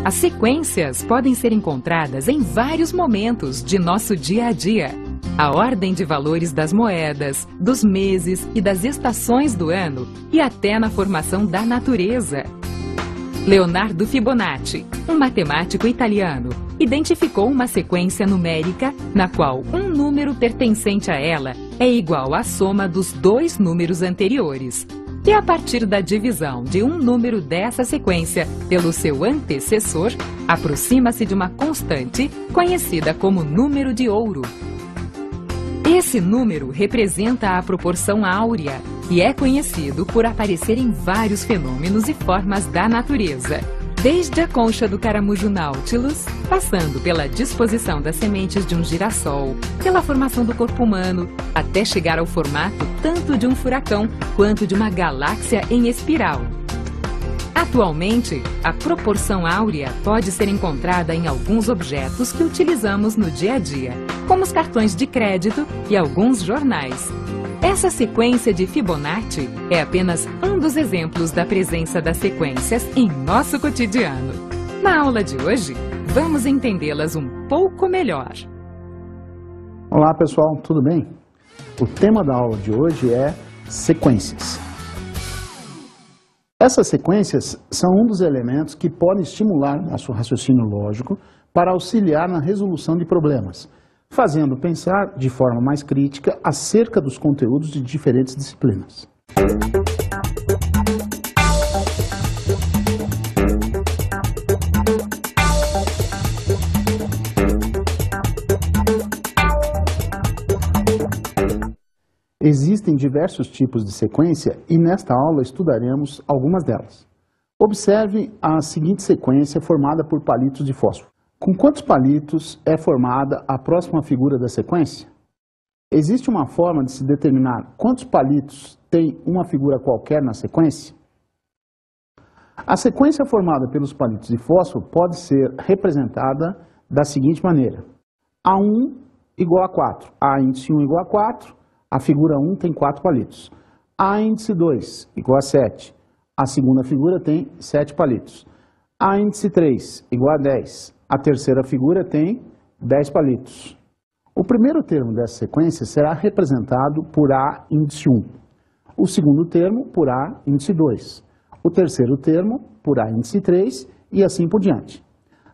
As sequências podem ser encontradas em vários momentos de nosso dia a dia. A ordem de valores das moedas, dos meses e das estações do ano e até na formação da natureza. Leonardo Fibonacci, um matemático italiano, identificou uma sequência numérica na qual um número pertencente a ela é igual à soma dos dois números anteriores. E a partir da divisão de um número dessa sequência pelo seu antecessor, aproxima-se de uma constante conhecida como número de ouro. Esse número representa a proporção áurea e é conhecido por aparecer em vários fenômenos e formas da natureza. Desde a concha do caramujo Nautilus, passando pela disposição das sementes de um girassol, pela formação do corpo humano, até chegar ao formato tanto de um furacão quanto de uma galáxia em espiral. Atualmente, a proporção áurea pode ser encontrada em alguns objetos que utilizamos no dia a dia, como os cartões de crédito e alguns jornais. Essa sequência de Fibonacci é apenas um dos exemplos da presença das sequências em nosso cotidiano. Na aula de hoje, vamos entendê-las um pouco melhor. Olá pessoal, tudo bem? O tema da aula de hoje é sequências. Essas sequências são um dos elementos que podem estimular nosso raciocínio lógico para auxiliar na resolução de problemas, fazendo pensar de forma mais crítica acerca dos conteúdos de diferentes disciplinas. Existem diversos tipos de sequência e nesta aula estudaremos algumas delas. Observe a seguinte sequência formada por palitos de fósforo. Com quantos palitos é formada a próxima figura da sequência? Existe uma forma de se determinar quantos palitos tem uma figura qualquer na sequência? A sequência formada pelos palitos de fósforo pode ser representada da seguinte maneira. A1 igual a 4. A índice 1 igual a 4. A figura 1 tem 4 palitos. A índice 2 igual a 7. A segunda figura tem 7 palitos. A índice 3 igual a 10. A terceira figura tem 10 palitos. O primeiro termo dessa sequência será representado por A índice 1. O segundo termo por A índice 2. O terceiro termo por A índice 3 e assim por diante.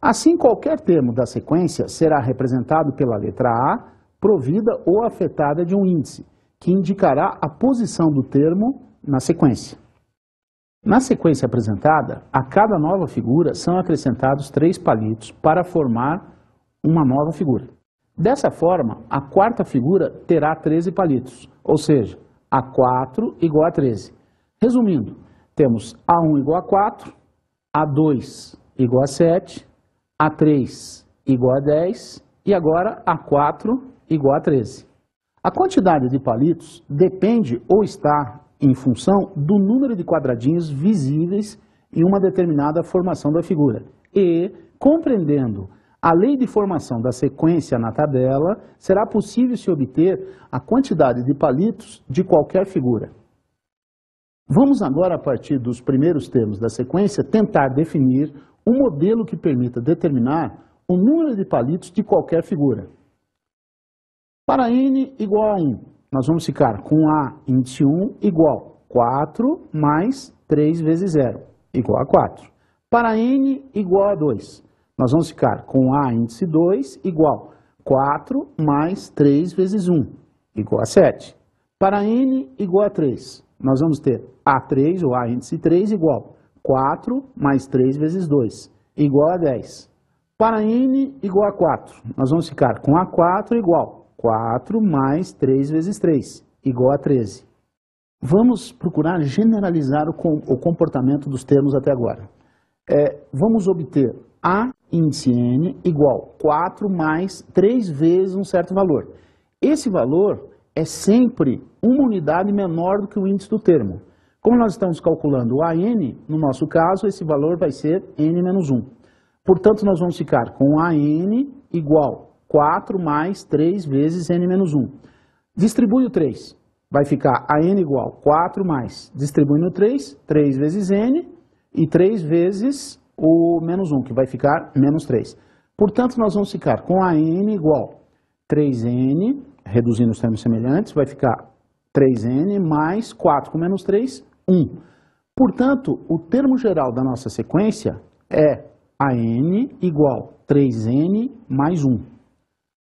Assim, qualquer termo da sequência será representado pela letra A, provida ou afetada de um índice, que indicará a posição do termo na sequência. Na sequência apresentada, a cada nova figura são acrescentados 3 palitos para formar uma nova figura. Dessa forma, a quarta figura terá 13 palitos, ou seja, A4 igual a 13. Resumindo, temos A1 igual a 4, A2 igual a 7, A3 igual a 10 e agora A4 igual a 13. A quantidade de palitos depende ou está em função do número de quadradinhos visíveis em uma determinada formação da figura. E, compreendendo a lei de formação da sequência na tabela, será possível se obter a quantidade de palitos de qualquer figura. Vamos agora, a partir dos primeiros termos da sequência, tentar definir um modelo que permita determinar o número de palitos de qualquer figura. Para n igual a 1, nós vamos ficar com A índice 1 igual 4 mais 3 vezes 0, igual a 4. Para n igual a 2, nós vamos ficar com A índice 2 igual 4 mais 3 vezes 1, igual a 7. Para n igual a 3, nós vamos ter A3, ou A índice 3, igual 4 mais 3 vezes 2, igual a 10. Para n igual a 4, nós vamos ficar com A4 igual 4 mais 3 vezes 3, igual a 13. Vamos procurar generalizar o comportamento dos termos até agora. Vamos obter A índice n igual 4 mais 3 vezes um certo valor. Esse valor é sempre uma unidade menor do que o índice do termo. Como nós estamos calculando o AN, no nosso caso, esse valor vai ser n menos 1. Portanto, nós vamos ficar com AN igual 4 mais 3 vezes n menos 1. Distribui o 3. Vai ficar AN igual 4 mais, distribuindo o 3, 3 vezes n, e 3 vezes o menos 1, que vai ficar menos 3. Portanto, nós vamos ficar com a n igual 3n, reduzindo os termos semelhantes, vai ficar 3n mais 4 com menos 3, 1. Portanto, o termo geral da nossa sequência é a n igual 3n mais 1.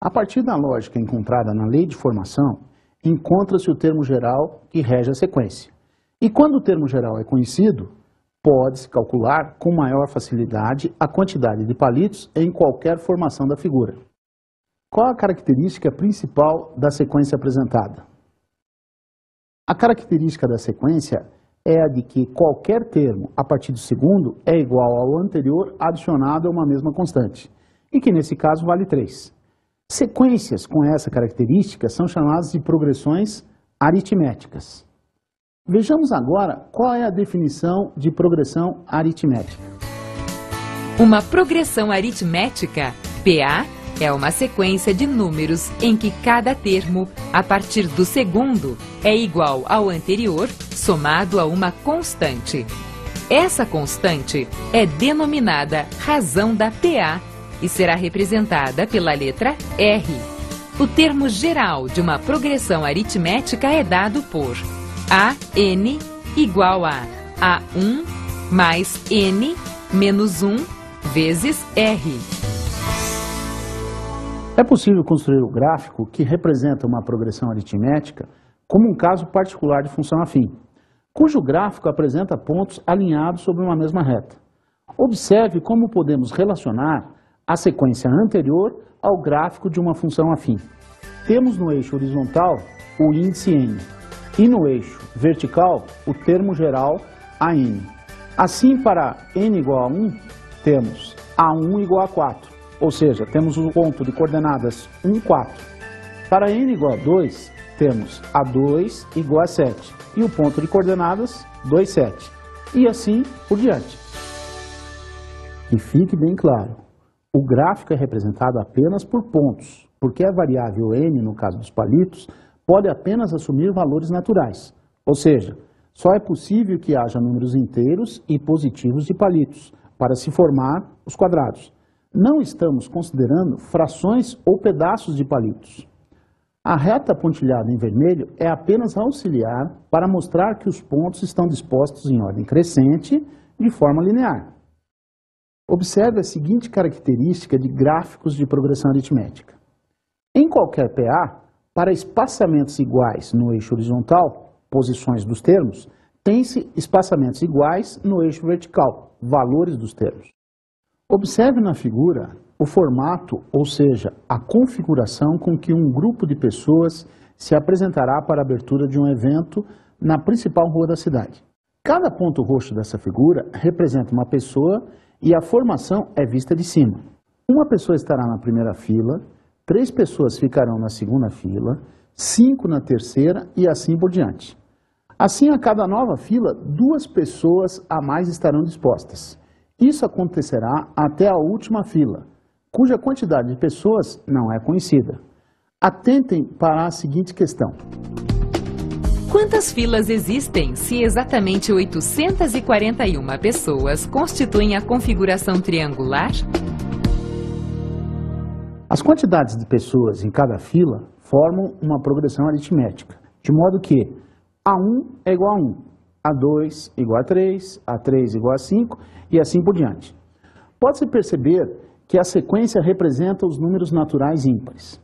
A partir da lógica encontrada na lei de formação, encontra-se o termo geral que rege a sequência. E quando o termo geral é conhecido, pode-se calcular com maior facilidade a quantidade de palitos em qualquer formação da figura. Qual a característica principal da sequência apresentada? A característica da sequência é a de que qualquer termo a partir do segundo é igual ao anterior adicionado a uma mesma constante, e que nesse caso vale 3. Sequências com essa característica são chamadas de progressões aritméticas. Vejamos agora qual é a definição de progressão aritmética. Uma progressão aritmética, PA, é uma sequência de números em que cada termo, a partir do segundo, é igual ao anterior, somado a uma constante. Essa constante é denominada razão da PA e será representada pela letra R. O termo geral de uma progressão aritmética é dado por AN igual a A1 mais N menos 1 vezes R. É possível construir o gráfico que representa uma progressão aritmética como um caso particular de função afim, cujo gráfico apresenta pontos alinhados sobre uma mesma reta. Observe como podemos relacionar a sequência anterior ao gráfico de uma função afim. Temos no eixo horizontal o índice n e no eixo vertical o termo geral AN. Assim, para n igual a 1, temos A1 igual a 4. Ou seja, temos o ponto de coordenadas 1, 4. Para n igual a 2, temos A2 igual a 7 e o ponto de coordenadas 2, 7. E assim por diante. E fique bem claro, o gráfico é representado apenas por pontos, porque a variável n, no caso dos palitos, pode apenas assumir valores naturais. Ou seja, só é possível que haja números inteiros e positivos de palitos para se formar os quadrados. Não estamos considerando frações ou pedaços de palitos. A reta pontilhada em vermelho é apenas auxiliar para mostrar que os pontos estão dispostos em ordem crescente, de forma linear. Observe a seguinte característica de gráficos de progressão aritmética. Em qualquer PA, para espaçamentos iguais no eixo horizontal, posições dos termos, tem-se espaçamentos iguais no eixo vertical, valores dos termos. Observe na figura o formato, ou seja, a configuração com que um grupo de pessoas se apresentará para a abertura de um evento na principal rua da cidade. Cada ponto roxo dessa figura representa uma pessoa e a formação é vista de cima. Uma pessoa estará na primeira fila, 3 pessoas ficarão na segunda fila, 5 na terceira e assim por diante. Assim, a cada nova fila, 2 pessoas a mais estarão dispostas. Isso acontecerá até a última fila, cuja quantidade de pessoas não é conhecida. Atentem para a seguinte questão. Quantas filas existem se exatamente 841 pessoas constituem a configuração triangular? As quantidades de pessoas em cada fila formam uma progressão aritmética, de modo que A1 é igual a 1. A2 igual a 3, A3 igual a 5 e assim por diante. Pode-se perceber que a sequência representa os números naturais ímpares.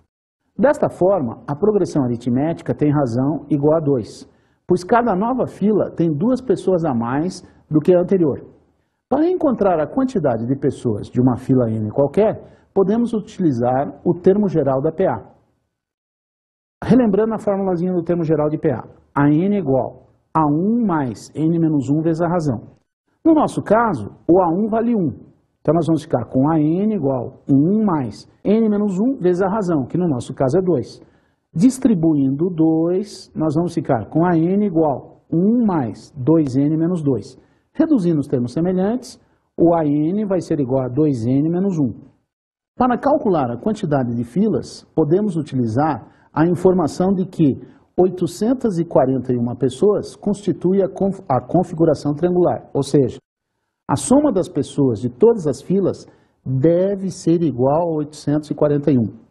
Desta forma, a progressão aritmética tem razão igual a 2, pois cada nova fila tem 2 pessoas a mais do que a anterior. Para encontrar a quantidade de pessoas de uma fila n qualquer, podemos utilizar o termo geral da PA. Relembrando a formulazinha do termo geral de PA, a n é igual a 1 mais n menos 1 vezes a razão. No nosso caso, o A1 vale 1. Então, nós vamos ficar com a n igual a 1 mais n menos 1 vezes a razão, que no nosso caso é 2. Distribuindo 2, nós vamos ficar com a n igual a 1 mais 2n menos 2. Reduzindo os termos semelhantes, o AN vai ser igual a 2n menos 1. Para calcular a quantidade de filas, podemos utilizar a informação de que 841 pessoas constitui a configuração triangular, ou seja, A soma das pessoas de todas as filas deve ser igual a 841.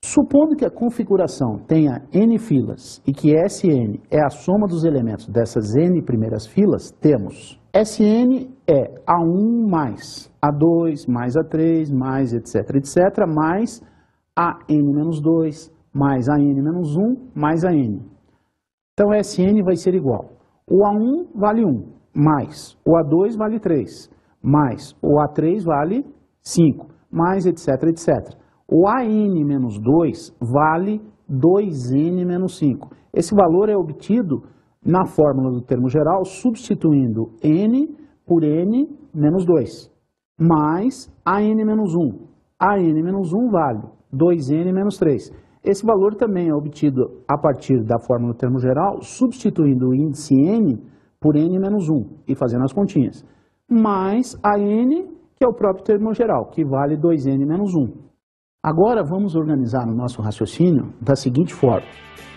Supondo que a configuração tenha n filas e que Sn é a soma dos elementos dessas n primeiras filas, temos Sn é A1 mais A2 mais A3 mais etc, etc, mais An-2 mais An-1 mais An. Então, Sn vai ser igual. O A1 vale 1, mais o A2 vale 3, mais o A3 vale 5, mais etc, etc. O An-2 vale 2n menos 5. Esse valor é obtido na fórmula do termo geral, substituindo n por n menos 2, mais An-1. An-1 vale 2n menos 3. Esse valor também é obtido a partir da fórmula do termo geral, substituindo o índice n por n menos 1 e fazendo as continhas, mais a n, que é o próprio termo geral, que vale 2n menos 1. Agora vamos organizar o nosso raciocínio da seguinte forma.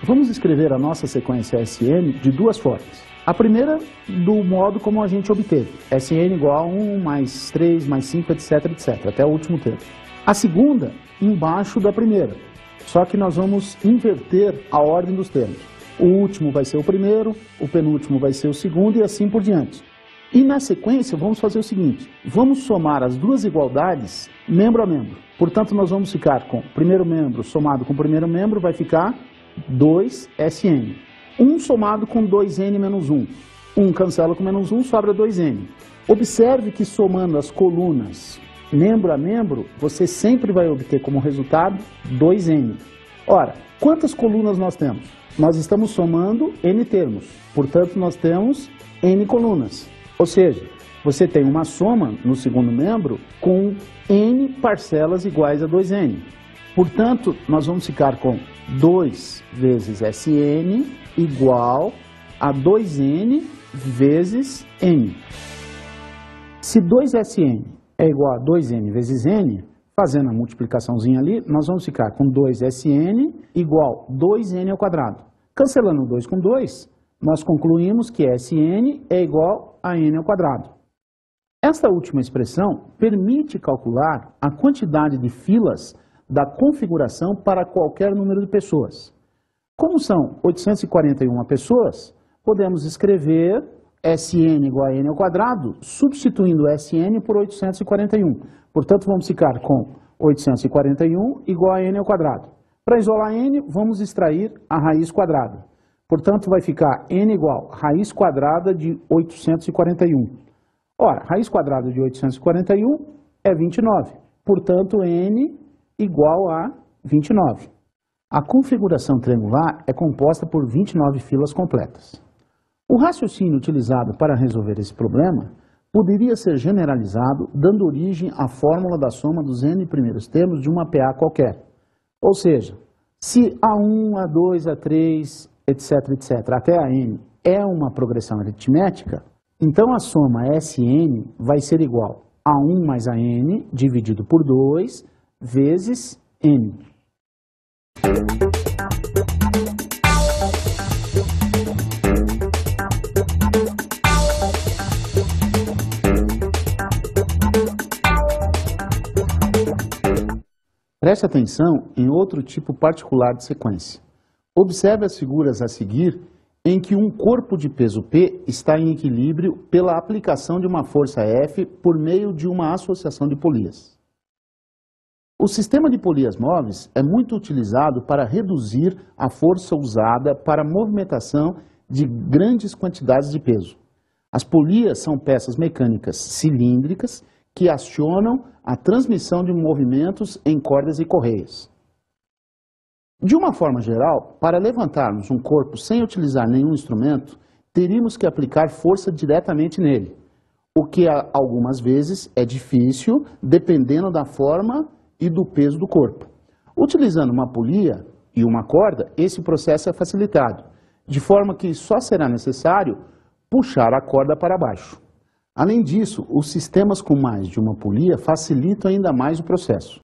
Vamos escrever a nossa sequência Sn de duas formas. A primeira, do modo como a gente obteve, Sn igual a 1 mais 3 mais 5, etc, etc, até o último termo. A segunda, embaixo da primeira, só que nós vamos inverter a ordem dos termos. O último vai ser o primeiro, o penúltimo vai ser o segundo e assim por diante. E na sequência vamos fazer o seguinte, vamos somar as duas igualdades membro a membro. Portanto, nós vamos ficar com o primeiro membro somado com o primeiro membro vai ficar 2Sn. 1 somado com 2n menos 1. 1 cancela com menos 1, sobra 2n. Observe que somando as colunas membro a membro, você sempre vai obter como resultado 2n. Ora, quantas colunas nós temos? Nós estamos somando n termos, portanto nós temos n colunas. Ou seja, você tem uma soma no segundo membro com n parcelas iguais a 2n. Portanto, nós vamos ficar com 2 vezes Sn igual a 2n vezes n. Se 2Sn é igual a 2n vezes n, fazendo a multiplicaçãozinha ali, nós vamos ficar com 2Sn igual a 2n ao quadrado. Cancelando 2 com 2, nós concluímos que Sn é igual a n ao quadrado. Esta última expressão permite calcular a quantidade de filas da configuração para qualquer número de pessoas. Como são 841 pessoas, podemos escrever Sn igual a n ao quadrado, substituindo Sn por 841. Portanto, vamos ficar com 841 igual a n ao quadrado. Para isolar n, vamos extrair a raiz quadrada. Portanto, vai ficar n igual a raiz quadrada de 841. Ora, raiz quadrada de 841 é 29. Portanto, n igual a 29. A configuração triangular é composta por 29 filas completas. O raciocínio utilizado para resolver esse problema poderia ser generalizado dando origem à fórmula da soma dos n primeiros termos de uma PA qualquer. Ou seja, se A1, A2, A3, etc, etc, até a n é uma progressão aritmética, então a soma Sn vai ser igual a 1 mais a n dividido por 2 vezes n. Preste atenção em outro tipo particular de sequência. Observe as figuras a seguir em que um corpo de peso P está em equilíbrio pela aplicação de uma força F por meio de uma associação de polias. O sistema de polias móveis é muito utilizado para reduzir a força usada para a movimentação de grandes quantidades de peso. As polias são peças mecânicas cilíndricas que acionam a transmissão de movimentos em cordas e correias. De uma forma geral, para levantarmos um corpo sem utilizar nenhum instrumento, teríamos que aplicar força diretamente nele, o que algumas vezes é difícil, dependendo da forma e do peso do corpo. Utilizando uma polia e uma corda, esse processo é facilitado, de forma que só será necessário puxar a corda para baixo. Além disso, os sistemas com mais de uma polia facilitam ainda mais o processo.